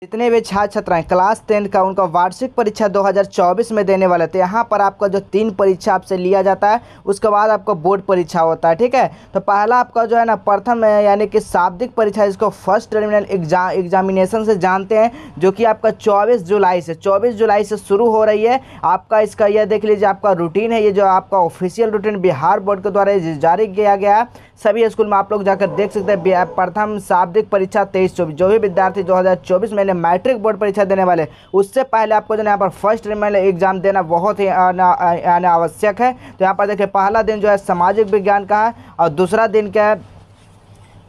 जितने भी छात्र छात्राएं क्लास 10 का उनका वार्षिक परीक्षा 2024 में देने वाले थे, यहाँ पर आपका जो 3 परीक्षा आपसे लिया जाता है, उसके बाद आपका बोर्ड परीक्षा होता है। ठीक है, तो पहला आपका जो है ना प्रथम यानी कि शाब्दिक परीक्षा, जिसको फर्स्ट टर्मिनल एग्जामिनेशन से जानते हैं, जो कि आपका 24 जुलाई से शुरू हो रही है। आपका इसका यह देख लीजिए, आपका रूटीन है, ये जो आपका ऑफिशियल रूटीन बिहार बोर्ड के द्वारा जारी किया गया है। सभी स्कूल में आप लोग जाकर देख सकते हैं। प्रथम शाब्दिक परीक्षा 23-24, जो भी विद्यार्थी 2024 में मैट्रिक बोर्ड परीक्षा देने वाले, उससे पहले आपको जो है यहाँ पर फर्स्ट टर्मिनल एग्जाम देना बहुत ही आवश्यक है। तो यहाँ पर देखिए, पहला दिन जो है सामाजिक विज्ञान का है और दूसरा दिन क्या है,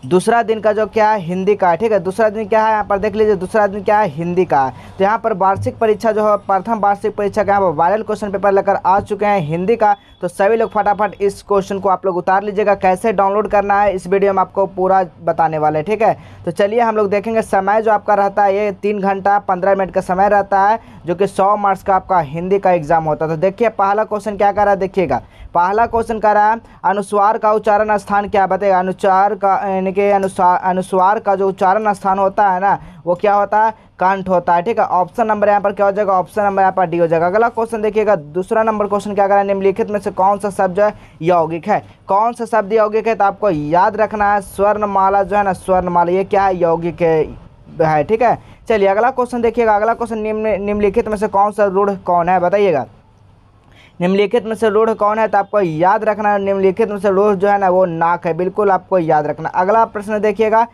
दूसरा दिन का जो क्या है हिंदी का है। ठीक है, दूसरा दिन क्या है, यहाँ पर देख लीजिए, दूसरा दिन क्या है हिंदी का है। तो यहाँ पर वार्षिक परीक्षा जो है, प्रथम वार्षिक परीक्षा का यहाँ पर वायरल क्वेश्चन पेपर लेकर आ चुके हैं हिंदी का। तो सभी लोग फटाफट इस क्वेश्चन को आप लोग उतार लीजिएगा। कैसे डाउनलोड करना है इस वीडियो में आपको पूरा बताने वाले। ठीक है, तो चलिए हम लोग देखेंगे। समय जो आपका रहता है, ये 3 घंटा 15 मिनट का समय रहता है, जो कि 100 मार्क्स का आपका हिंदी का एग्जाम होता है। तो देखिए पहला क्वेश्चन क्या कर रहा है, देखिएगा पहला क्वेश्चन कर रहा है, अनुस्वार का उच्चारण स्थान क्या बताएगा। अनुस्वार का यानी कि अनुस्वार का जो उच्चारण स्थान होता है ना, वो क्या होता है, कंठ होता है। ठीक है, ऑप्शन नंबर यहाँ पर क्या हो जाएगा, ऑप्शन नंबर यहाँ पर डी हो जाएगा। अगला क्वेश्चन देखिएगा, दूसरा नंबर क्वेश्चन क्या कर रहा है, निम्नलिखित में से कौन सा शब्द जो है यौगिक है। कौन सा शब्द यौगिक है, तो आपको याद रखना है स्वर्णमाला जो है ना, स्वर्णमाला ये क्या है, यौगिक है। ठीक है, चलिए अगला क्वेश्चन देखिएगा। अगला क्वेश्चन, निम्नलिखित में से कौन सा रूढ़ कौन है बताइएगा। निम्नलिखित में से रूढ़ कौन है, तो आपको याद रखना है निम्नलिखित में से रूढ़ जो है ना, वो नाक है। बिल्कुल आपको याद रखना। अगला प्रश्न देखिएगा,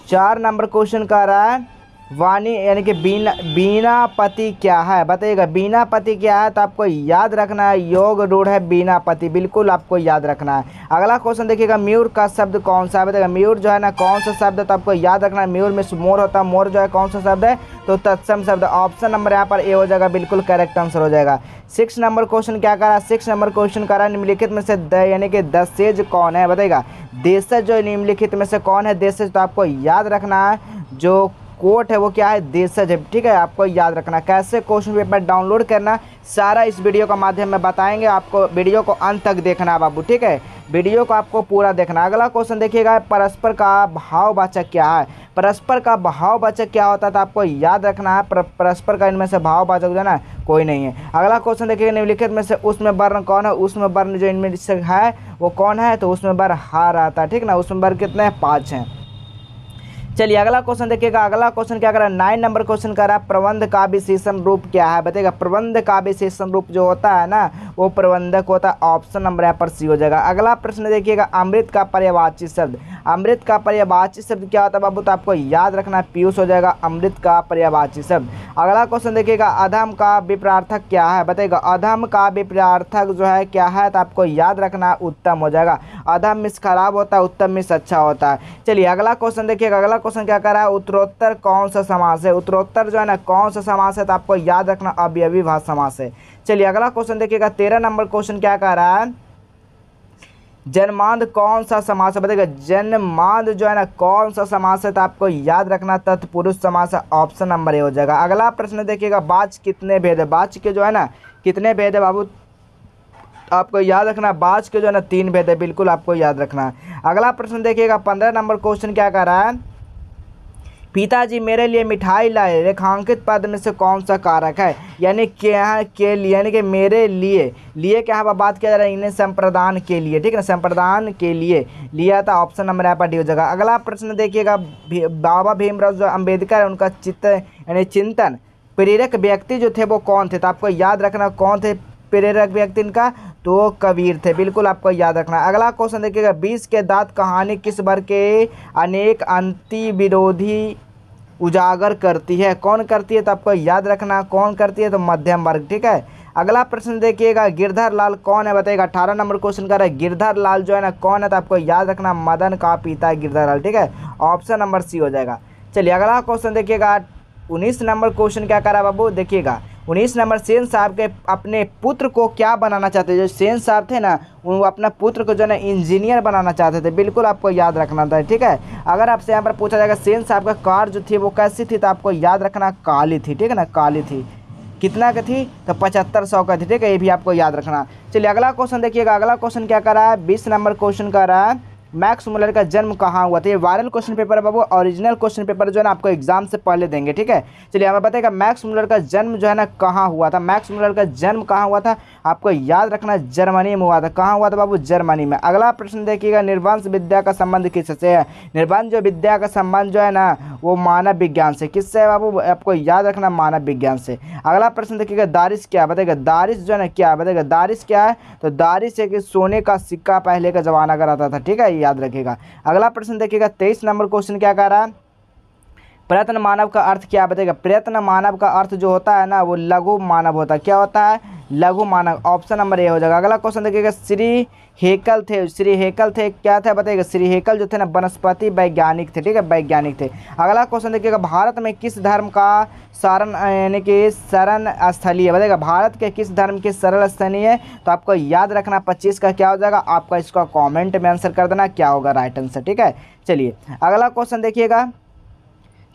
4 नंबर क्वेश्चन का रहा है, वाणी यानी कि बीनापति क्या है बताइएगा। बीनापति क्या है, तो आपको याद रखना है योग रूढ़ है बीनापति। बिल्कुल आपको याद रखना है। अगला क्वेश्चन देखिएगा, मयूर का शब्द कौन सा है बताइएगा। मयूर जो है ना कौन सा शब्द है, तो आपको याद रखना है मयूर में मोर होता है। मोर जो है कौन सा शब्द है, तो तत्सम शब्द। ऑप्शन नंबर यहाँ पर ए हो जाएगा, बिल्कुल करेक्ट आंसर हो जाएगा। 6 नंबर क्वेश्चन क्या करा, 6 नंबर क्वेश्चन करा, निम्नलिखित में से यानी कि दशेज कौन है बताइएगा। देशज जो निम्नलिखित में से कौन है देशज, तो आपको याद रखना है जो कोट है वो क्या है, देशज है। ठीक है, आपको याद रखना। कैसे क्वेश्चन पेपर डाउनलोड करना, सारा इस वीडियो का माध्यम में बताएंगे। आपको वीडियो को अंत तक देखना है बाबू। ठीक है, वीडियो को आपको पूरा देखना। अगला क्वेश्चन देखिएगा, परस्पर का भाववाचक क्या है। परस्पर का भाववाचक क्या होता है, तो आपको याद रखना है परस्पर का इनमें से भाववाचक जो है ना कोई नहीं है। अगला क्वेश्चन देखिएगा, निम्नलिखित में से उसमें वर्ण कौन है। उसमें वर्ण जो इनमें से है वो कौन है, तो उसमें वर्ण हार आता है। ठीक ना, उसमें वर्ण कितने हैं, 5 हैं। चलिए अगला क्वेश्चन देखिएगा। अगला क्वेश्चन क्या कर रहा है, 9 नंबर क्वेश्चन कर रहा है, प्रबंध का विशेषण रूप क्या है बताइएगा। प्रबंध का विशेषण रूप जो होता है ना, वो प्रबंधक होता है। ऑप्शन नंबर यहाँ पर सी हो जाएगा। अगला प्रश्न देखिएगा, अमृत का पर्यायवाची शब्द। अमृत का पर्यायवाची शब्द क्या होता है बाबू, तो आपको याद रखना है पीयूष हो जाएगा अमृत का पर्यायवाची शब्द। अगला क्वेश्चन देखिएगा, अधम का विपरार्थक क्या है बताइएगा। अधम का विपरार्थक जो है क्या है, तो आपको याद रखना है उत्तम हो जाएगा। अधम मिस खराब होता है, उत्तम मिस अच्छा होता है। चलिए अगला क्वेश्चन देखिएगा। अगला क्वेश्चन क्या कर रहा है, उत्तरोत्तर कौन सा समास है। उत्तरोत्तर जो है ना कौन सा समास है, तो आपको याद रखना अव्ययीभाव समास है। चलिए अगला क्वेश्चन देखिएगा। 13 नंबर क्वेश्चन क्या कर रहा है, जन्मांध कौन सा समास है बताइएगा। जन्मांध जो है ना कौन सा समास है, तो आपको याद रखना तत्पुरुष समास है। ऑप्शन नंबर ए हो जाएगा। अगला प्रश्न देखिएगा, बाच कितने भेद है। बाच के जो है ना कितने भेद है बाबू, आपको याद रखना बाच के जो है ना 3 भेद है। बिल्कुल आपको याद रखना है। अगला प्रश्न देखिएगा, 15 नंबर क्वेश्चन क्या कर रहा है, पिताजी मेरे लिए मिठाई लाए, रेखांकित पद में से कौन सा कारक है। यानी क्या के लिए, यानी कि मेरे लिए क्या है बात किया जा रहा है, इन्हें संप्रदान के लिए। ठीक है ना, संप्रदान के लिए लिया था। ऑप्शन नंबर यहाँ पर डी हो जाएगा। अगला प्रश्न देखिएगा, बाबा भीमराव जो अम्बेडकर है, उनका यानी चिंतन प्रेरक व्यक्ति जो थे वो कौन थे, तो आपको याद रखना कौन थे प्रेरक व्यक्ति इनका, तो कबीर थे। बिल्कुल आपको याद रखना। अगला क्वेश्चन देखिएगा, 20 के दांत कहानी किस वर्ग के अनेक अंति विरोधी उजागर करती है। कौन करती है, तो आपको याद रखना कौन करती है, तो मध्यम वर्ग। ठीक है, अगला प्रश्न देखिएगा, गिरधर लाल कौन है बताइएगा। 18 नंबर क्वेश्चन कर रहा है, गिरधर लाल जो है ना कौन है, तो आपको याद रखना मदन का पिता है गिरधर लाल। ठीक है, ऑप्शन नंबर सी हो जाएगा। चलिए अगला क्वेश्चन देखिएगा, 19 नंबर क्वेश्चन क्या करा बाबू देखिएगा। 19 नंबर, सेन साहब के अपने पुत्र को क्या बनाना चाहते थे। जो सेन साहब थे ना, वो अपना पुत्र को जो है ना इंजीनियर बनाना चाहते थे। बिल्कुल आपको याद रखना था। ठीक है, अगर आपसे यहाँ पर पूछा जाएगा सेन साहब का कार जो थी वो कैसी थी, तो आपको याद रखना काली थी। ठीक है ना, काली थी। कितना की थी, तो 7500 का थी। ठीक है, ये भी आपको याद रखना। चलिए अगला क्वेश्चन देखिएगा। अगला क्वेश्चन क्या कर रहा है, 20 नंबर क्वेश्चन कर रहा है, मैक्स मुलर का जन्म कहाँ हुआ था। ये वायरल क्वेश्चन पेपर है बाबू, ओरिजिनल क्वेश्चन पेपर जो है ना आपको एग्जाम से पहले देंगे, ठीक है। चलिए हमें बताएगा मैक्स मुलर का जन्म जो है ना कहाँ हुआ था। मैक्स मुलर का जन्म कहाँ हुआ था, आपको याद रखना जर्मनी में हुआ था। कहाँ हुआ था बाबू, जर्मनी में। अगला प्रश्न देखिएगा, निर्वंश विद्या का संबंध किससे है। निर्वंश जो विद्या का संबंध जो है ना वो मानव विज्ञान से। किससे है बाबू, आपको याद रखना मानव विज्ञान से। अगला प्रश्न देखिएगा, दारिश क्या बताएगा। दारिश जो है ना क्या बताएगा, दारिश क्या है, तो दारिश है कि सोने का सिक्का पहले का जमाना का रहता था, ठीक है, याद रखिएगा। अगला प्रश्न देखिएगा, 23 नंबर क्वेश्चन क्या कह रहा है, प्रयत्न मानव का अर्थ क्या बताएगा। प्रयत्न मानव का अर्थ जो होता है ना वो लघु मानव होता है। क्या होता है, लघु मानव। ऑप्शन नंबर ए हो जाएगा। अगला क्वेश्चन देखिएगा, श्री हेकल थे। श्री हेकल थे क्या थे बताइएगा। श्री हेकल जो थे ना वनस्पति वैज्ञानिक थे, ठीक है, वैज्ञानिक थे। अगला क्वेश्चन देखिएगा, भारत में किस धर्म का शरण यानी कि शरण स्थलीय बताइएगा। भारत के किस धर्म की शरण स्थलीय है, तो आपको याद रखना 25 का क्या हो जाएगा, आपका इसका कॉमेंट में आंसर कर देना क्या होगा राइट आंसर, ठीक है। चलिए अगला क्वेश्चन देखिएगा,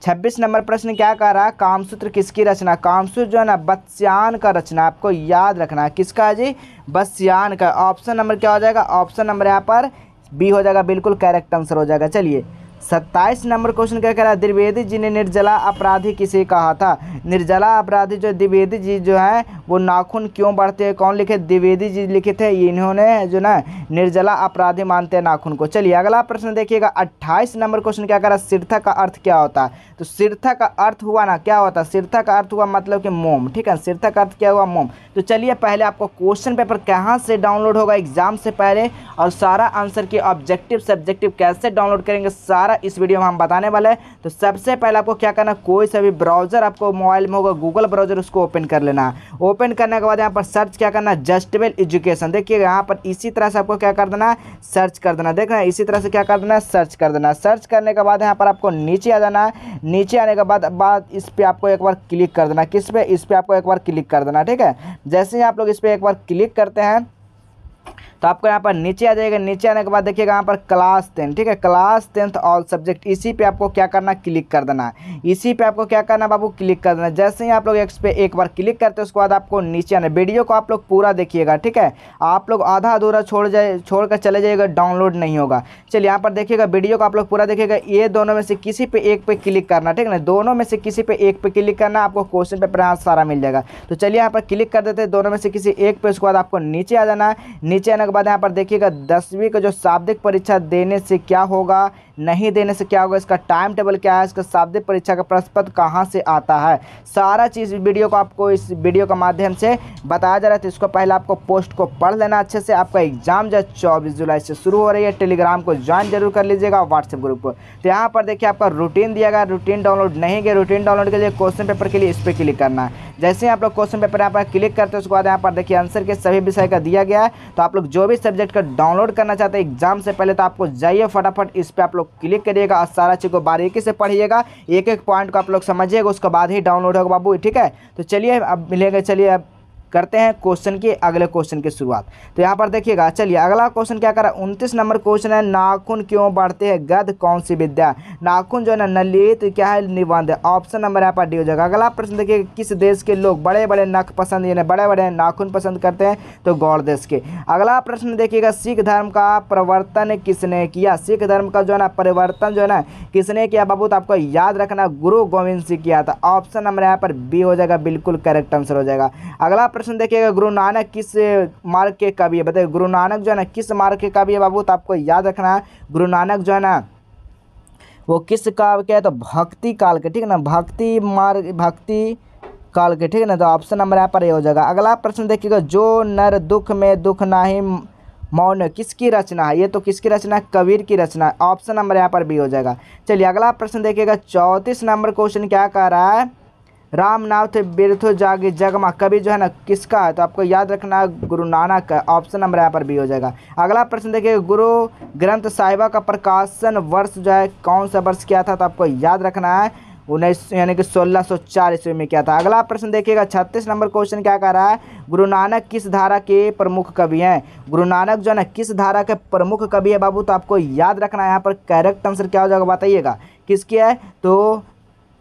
26 नंबर प्रश्न क्या कह रहा है, कामसूत्र किसकी रचना। कामसूत्र जो है ना बत्स्यायन का रचना, आपको याद रखना है किसका है जी, बत्स्यायन का। ऑप्शन नंबर क्या हो जाएगा, ऑप्शन नंबर यहाँ पर बी हो जाएगा, बिल्कुल करेक्ट आंसर हो जाएगा। चलिए 27 नंबर क्वेश्चन क्या कह रहा है, द्विवेदी जी ने निर्जला अपराधी किसे कहा था। निर्जला अपराधी जो द्विवेदी जी जो है वो नाखून क्यों बढ़ते हैं, कौन लिखे, द्विवेदी जी लिखे थे। इन्होंने जो ना निर्जला अपराधी मानते हैं नाखून को। चलिए अगला प्रश्न देखिएगा, 28 नंबर क्वेश्चन क्या कह रहा है, सिरथा का अर्थ क्या होता है। तो सिरथा का अर्थ हुआ ना क्या होता है, सिरथा का अर्थ हुआ मतलब कि मोम, ठीक है, सिरथा का अर्थ क्या हुआ, मोम। तो चलिए पहले आपको क्वेश्चन पेपर कहाँ से डाउनलोड होगा एग्जाम से पहले, और सारा आंसर की ऑब्जेक्टिव सब्जेक्टिव कैसे डाउनलोड करेंगे सारा इस वीडियो में हम बताने वाले हैं। तो सबसे पहले आपको क्या करना, कोई सा भी ब्राउजर आपको मोबाइल में होगा, गूगल ब्राउजर, उसको ओपन कर लेना है। ओपन करने के बाद यहाँ पर सर्च क्या करना, जस्टवेल एजुकेशन। देखिए यहाँ पर इसी तरह से आपको क्या कर देना, सर्च कर देना। देखना इसी तरह से क्या कर देना, सर्च कर देना। सर्च करने के बाद यहाँ पर आपको नीचे आ जाना है। नीचे आने के बाद इस पर आपको एक बार क्लिक कर देना। किस पे, इस पर आपको एक बार क्लिक कर देना, ठीक है। जैसे ही आप लोग इस पर एक बार क्लिक करते हैं तो आपको यहाँ पर नीचे आ जाएगा। नीचे आने के बाद देखिएगा यहाँ पर क्लास 10, ठीक है, क्लास 10th ऑल सब्जेक्ट, इसी पे आपको क्या करना, क्लिक कर देना है। इसी पे आपको क्या करना बाबू, क्लिक कर देना। जैसे ही आप लोग इस पे एक बार क्लिक करते हैं उसके बाद आपको नीचे आना। वीडियो को आप लोग पूरा देखिएगा, ठीक है, आप लोग आधा अधूरा छोड़ कर चले जाइएगा, डाउनलोड नहीं होगा। चलिए यहाँ पर देखिएगा, वीडियो को आप लोग पूरा देखिएगा। ये दोनों में से किसी पे एक पे क्लिक करना, ठीक है ना, दोनों में से किसी पे एक पे क्लिक करना, आपको क्वेश्चन पेपर यहाँ सारा मिल जाएगा। तो चलिए यहाँ पर क्लिक कर देते हैं दोनों में से किसी एक पे। उसके बाद आपको नीचे आ जाना है। नीचे आने के बाद यहाँ पर देखिएगा 10वीं का जो शाब्दिक परीक्षा देने से क्या होगा, नहीं देने से क्या होगा, इसका टाइम टेबल क्या है, इसका शाब्दिक परीक्षा का प्रश्न पत्र कहाँ से आता है, सारा चीज़ वीडियो को आपको इस वीडियो के माध्यम से बताया जा रहा है। तो इसको पहले आपको पोस्ट को पढ़ लेना अच्छे से। आपका एग्जाम जो 24 जुलाई से शुरू हो रही है। टेलीग्राम को ज्वाइन जरूर कर लीजिएगा, व्हाट्सएप ग्रुप को। तो यहाँ पर देखिए आपका रूटीन दिया गया, रूटीन डाउनलोड नहीं किया, रूटीन डाउनलोड के लिए क्वेश्चन पेपर के लिए इस पर क्लिक करना है। जैसे ही आप लोग क्वेश्चन पेपर यहाँ पर क्लिक करते हैं उसके बाद यहाँ पर देखिए आंसर के सभी विषय का दिया गया है। तो आप लोग जो भी सब्जेक्ट का डाउनलोड करना चाहते हैं एग्जाम से पहले, तो आपको जाइए फटाफट इस पर आप लोग क्लिक करिएगा और सारा चीज़ को बारीकी से पढ़िएगा, एक एक पॉइंट को आप लोग समझिएगा, उसके बाद ही डाउनलोड होगा बाबू, ठीक है। तो चलिए अब मिलेंगे, चलिए अब करते हैं क्वेश्चन की अगले क्वेश्चन की शुरुआत। तो यहाँ पर देखिएगा, चलिए अगला क्वेश्चन क्या कर रहा है, 29 नंबर क्वेश्चन है, नाखून क्यों बढ़ते हैं, गद कौन सी विद्या। नाखून जो है ना नलित क्या है, निबंध। ऑप्शन नंबर यहाँ पर डी हो जाएगा। अगला प्रश्न देखिए, किस देश के लोग बड़े बड़े नख पसंद यानी बड़े बड़े नाखून पसंद करते हैं, तो गौड़ देश के। अगला प्रश्न देखिएगा, सिख धर्म का परिवर्तन किसने किया। सिख धर्म का जो है ना परिवर्तन जो है ना किसने किया बाबू, तो आपको याद रखना गुरु गोविंद सिंह किया था। ऑप्शन नंबर यहाँ पर बी हो जाएगा, बिल्कुल करेक्ट आंसर हो जाएगा। अगला प्रश्न देखिएगा, गुरु नानक किस मार्ग के कवि है, बताइए गुरु नानक जो है ना किस मार्ग के कवि है बाबू, तो आपको याद रखना है गुरु नानक जो है ना वो किस काल के है, तो भक्ति काल के, ठीक है ना, भक्ति मार्ग, भक्ति काल के, ठीक है ना। तो ऑप्शन नंबर यहाँ पर ये हो जाएगा। अगला प्रश्न देखिएगा, जो नर दुख में दुख नाही मौन किसकी रचना है, ये तो किसकी रचना है, कबीर की रचना है। ऑप्शन नंबर यहाँ पर बी हो जाएगा। चलिए अगला प्रश्न देखिएगा, 34 नंबर क्वेश्चन क्या कह रहा है, रामनाथ बिरथो जागे जगमा कवि जो है ना किसका है, तो आपको याद रखना गुरु नानक का। ऑप्शन नंबर यहाँ पर बी हो जाएगा। अगला प्रश्न देखिए, गुरु ग्रंथ साहिबा का प्रकाशन वर्ष जो है कौन सा वर्ष किया था, तो आपको याद रखना है 19 यानी कि 1604 ईस्वी में किया था। अगला प्रश्न देखिएगा, 36 नंबर क्वेश्चन क्या कह रहा है, गुरु नानक किस धारा के प्रमुख कवि हैं। गुरु नानक जो है ना किस धारा के प्रमुख कवि है बाबू, तो आपको याद रखना है यहाँ पर करेक्ट आंसर क्या हो जाएगा, बताइएगा किसकी है, तो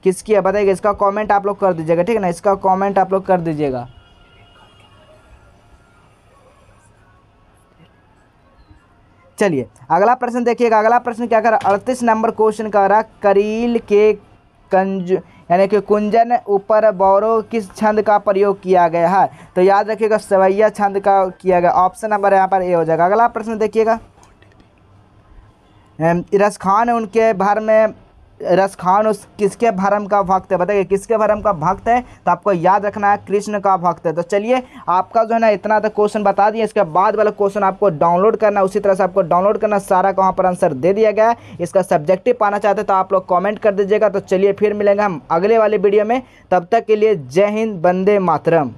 किसकी है बताइएगा। इसका कमेंट आप लोग कर दीजिएगा, ठीक है ना, इसका कमेंट आप लोग कर दीजिएगा। चलिए अगला प्रश्न देखिएगा। अगला प्रश्न क्या कर रहा है, 38 नंबर क्वेश्चन का रहा, करील के कंज यानी कि कुंजन ऊपर बौरो किस छंद का प्रयोग किया गया है। तो याद रखिएगा सवैया छंद का किया गया। ऑप्शन नंबर यहाँ पर ए हो जाएगा। अगला प्रश्न देखिएगा, रसखान उनके भर में, रसखान उस किसके भरम का भक्त है, बताइए किसके भरम का भक्त है। तो आपको याद रखना है कृष्ण का भक्त है। तो चलिए आपका जो है ना इतना तक क्वेश्चन बता दिए, इसके बाद वाला क्वेश्चन आपको डाउनलोड करना, उसी तरह से आपको डाउनलोड करना, सारा का वहाँ पर आंसर दे दिया गया है। इसका सब्जेक्टिव पाना चाहते तो आप लोग कॉमेंट कर दीजिएगा। तो चलिए फिर मिलेंगे हम अगले वाले वीडियो में, तब तक के लिए जय हिंद, वंदे मातरम।